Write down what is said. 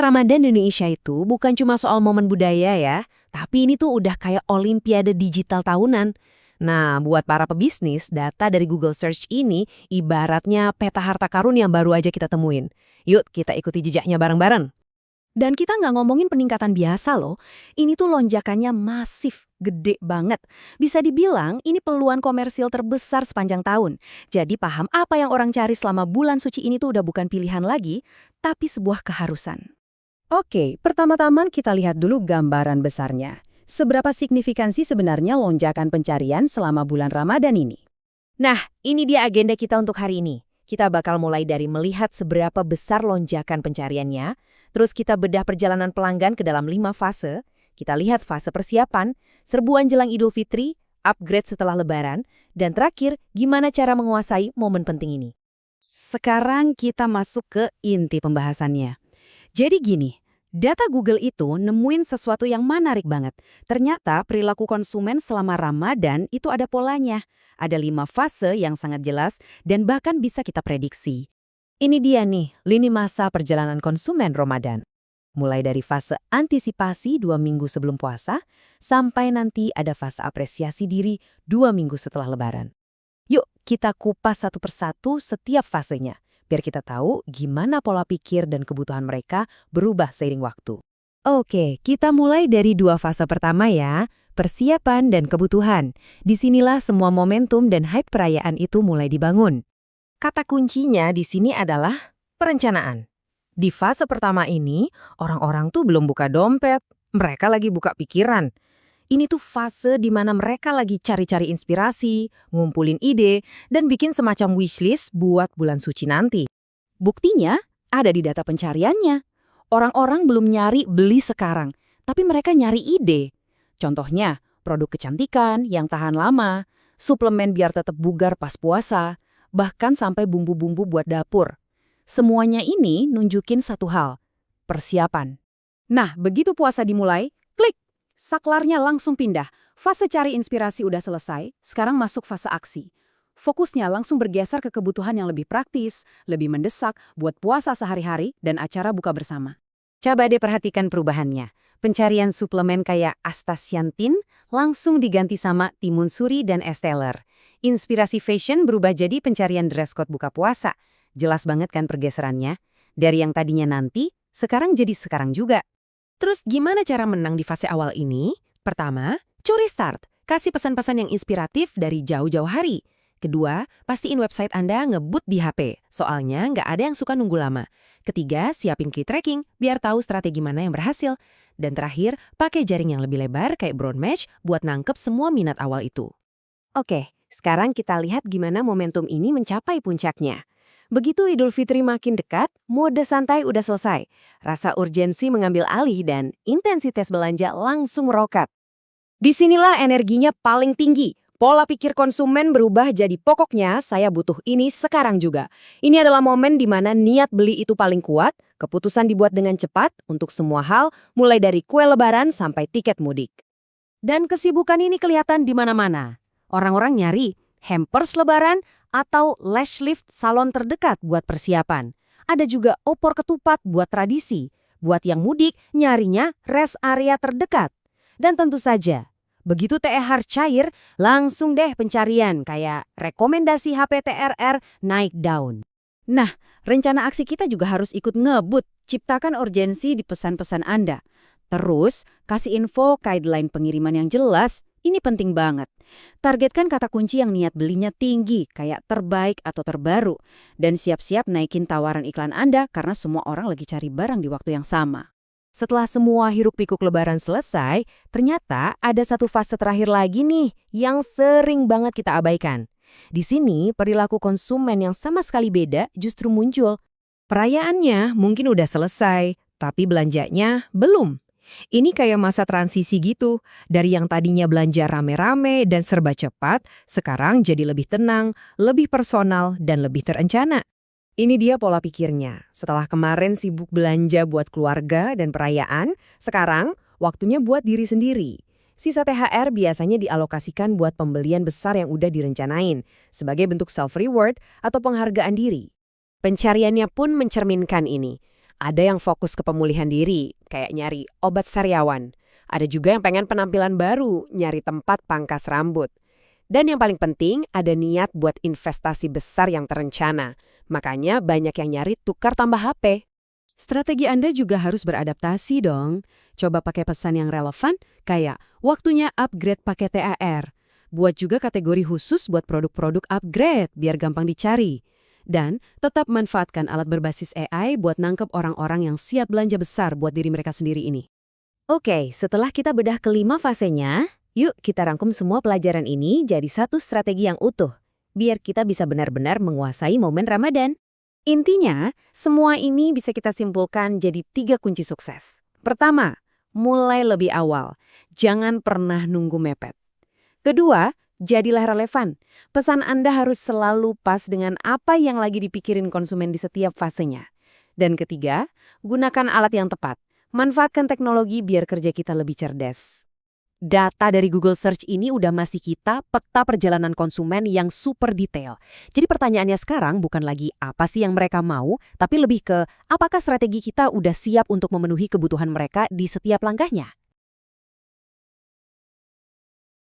Ramadan di Indonesia itu bukan cuma soal momen budaya ya, tapi ini tuh udah kayak olimpiade digital tahunan. Nah, buat para pebisnis, data dari Google Search ini ibaratnya peta harta karun yang baru aja kita temuin. Yuk, kita ikuti jejaknya bareng-bareng. Dan kita nggak ngomongin peningkatan biasa loh, ini tuh lonjakannya masif, gede banget. Bisa dibilang ini peluang komersil terbesar sepanjang tahun. Jadi paham apa yang orang cari selama bulan suci ini tuh udah bukan pilihan lagi, tapi sebuah keharusan. Oke, pertama-tama kita lihat dulu gambaran besarnya. Seberapa signifikansi sebenarnya lonjakan pencarian selama bulan Ramadan ini? Nah, ini dia agenda kita untuk hari ini. Kita bakal mulai dari melihat seberapa besar lonjakan pencariannya, terus kita bedah perjalanan pelanggan ke dalam 5 fase, kita lihat fase persiapan, serbuan jelang Idul Fitri, upgrade setelah Lebaran, dan terakhir, gimana cara menguasai momen penting ini. Sekarang kita masuk ke inti pembahasannya. Jadi gini, data Google itu nemuin sesuatu yang menarik banget. Ternyata perilaku konsumen selama Ramadan itu ada polanya. Ada 5 fase yang sangat jelas dan bahkan bisa kita prediksi. Ini dia nih, lini masa perjalanan konsumen Ramadan. Mulai dari fase antisipasi 2 minggu sebelum puasa, sampai nanti ada fase apresiasi diri 2 minggu setelah Lebaran. Yuk, kita kupas satu persatu setiap fasenya, biar kita tahu gimana pola pikir dan kebutuhan mereka berubah seiring waktu. Oke, kita mulai dari 2 fase pertama ya, persiapan dan kebutuhan. Disinilah semua momentum dan hype perayaan itu mulai dibangun. Kata kuncinya di sini adalah perencanaan. Di fase pertama ini, orang-orang tuh belum buka dompet, mereka lagi buka pikiran. Ini tuh fase di mana mereka lagi cari-cari inspirasi, ngumpulin ide, dan bikin semacam wishlist buat bulan suci nanti. Buktinya ada di data pencariannya. Orang-orang belum nyari beli sekarang, tapi mereka nyari ide. Contohnya, produk kecantikan yang tahan lama, suplemen biar tetap bugar pas puasa, bahkan sampai bumbu-bumbu buat dapur. Semuanya ini nunjukin satu hal, persiapan. Nah, begitu puasa dimulai, klik, saklarnya langsung pindah. Fase cari inspirasi udah selesai, sekarang masuk fase aksi. Fokusnya langsung bergeser ke kebutuhan yang lebih praktis, lebih mendesak buat puasa sehari-hari dan acara buka bersama. Coba deh perhatikan perubahannya. Pencarian suplemen kayak astaxanthin langsung diganti sama timun suri dan Esteller. Inspirasi fashion berubah jadi pencarian dress code buka puasa. Jelas banget kan pergeserannya? Dari yang tadinya nanti, sekarang jadi sekarang juga. Terus gimana cara menang di fase awal ini? Pertama, curi start. Kasih pesan-pesan yang inspiratif dari jauh-jauh hari. Kedua, pastiin website Anda ngebut di HP, soalnya nggak ada yang suka nunggu lama. Ketiga, siapin key tracking, biar tahu strategi mana yang berhasil. Dan terakhir, pakai jaring yang lebih lebar kayak broad mesh buat nangkep semua minat awal itu. Oke, sekarang kita lihat gimana momentum ini mencapai puncaknya. Begitu Idul Fitri makin dekat, mode santai udah selesai. Rasa urgensi mengambil alih dan intensitas belanja langsung meroket. Disinilah energinya paling tinggi. Pola pikir konsumen berubah jadi pokoknya saya butuh ini sekarang juga. Ini adalah momen di mana niat beli itu paling kuat, keputusan dibuat dengan cepat untuk semua hal, mulai dari kue lebaran sampai tiket mudik. Dan kesibukan ini kelihatan di mana-mana. Orang-orang nyari hampers lebaran atau lash lift salon terdekat buat persiapan. Ada juga opor ketupat buat tradisi. Buat yang mudik, nyarinya rest area terdekat. Dan tentu saja, begitu THR cair, langsung deh pencarian kayak rekomendasi HP TRR naik daun. Nah, rencana aksi kita juga harus ikut ngebut, ciptakan urgensi di pesan-pesan Anda. Terus, kasih info guideline pengiriman yang jelas, ini penting banget. Targetkan kata kunci yang niat belinya tinggi, kayak terbaik atau terbaru. Dan siap-siap naikin tawaran iklan Anda karena semua orang lagi cari barang di waktu yang sama. Setelah semua hiruk-pikuk lebaran selesai, ternyata ada satu fase terakhir lagi nih yang sering banget kita abaikan. Di sini, perilaku konsumen yang sama sekali beda justru muncul. Perayaannya mungkin udah selesai, tapi belanjanya belum. Ini kayak masa transisi gitu, dari yang tadinya belanja rame-rame dan serba cepat, sekarang jadi lebih tenang, lebih personal, dan lebih terencana. Ini dia pola pikirnya. Setelah kemarin sibuk belanja buat keluarga dan perayaan, sekarang waktunya buat diri sendiri. Sisa THR biasanya dialokasikan buat pembelian besar yang udah direncanain, sebagai bentuk self-reward atau penghargaan diri. Pencariannya pun mencerminkan ini. Ada yang fokus ke pemulihan diri, kayak nyari obat sariawan. Ada juga yang pengen penampilan baru, nyari tempat pangkas rambut. Dan yang paling penting, ada niat buat investasi besar yang terencana. Makanya banyak yang nyari tukar tambah HP. Strategi Anda juga harus beradaptasi dong. Coba pakai pesan yang relevan, kayak waktunya upgrade pakai THR. Buat juga kategori khusus buat produk-produk upgrade, biar gampang dicari. Dan tetap manfaatkan alat berbasis AI buat nangkep orang-orang yang siap belanja besar buat diri mereka sendiri ini. Oke, setelah kita bedah kelima fasenya, yuk kita rangkum semua pelajaran ini jadi satu strategi yang utuh, biar kita bisa benar-benar menguasai momen Ramadan. Intinya, semua ini bisa kita simpulkan jadi 3 kunci sukses. Pertama, mulai lebih awal. Jangan pernah nunggu mepet. Kedua, jadilah relevan. Pesan Anda harus selalu pas dengan apa yang lagi dipikirin konsumen di setiap fasenya. Dan ketiga, gunakan alat yang tepat. Manfaatkan teknologi biar kerja kita lebih cerdas. Data dari Google Search ini udah masih kita peta perjalanan konsumen yang super detail. Jadi pertanyaannya sekarang bukan lagi apa sih yang mereka mau, tapi lebih ke apakah strategi kita udah siap untuk memenuhi kebutuhan mereka di setiap langkahnya.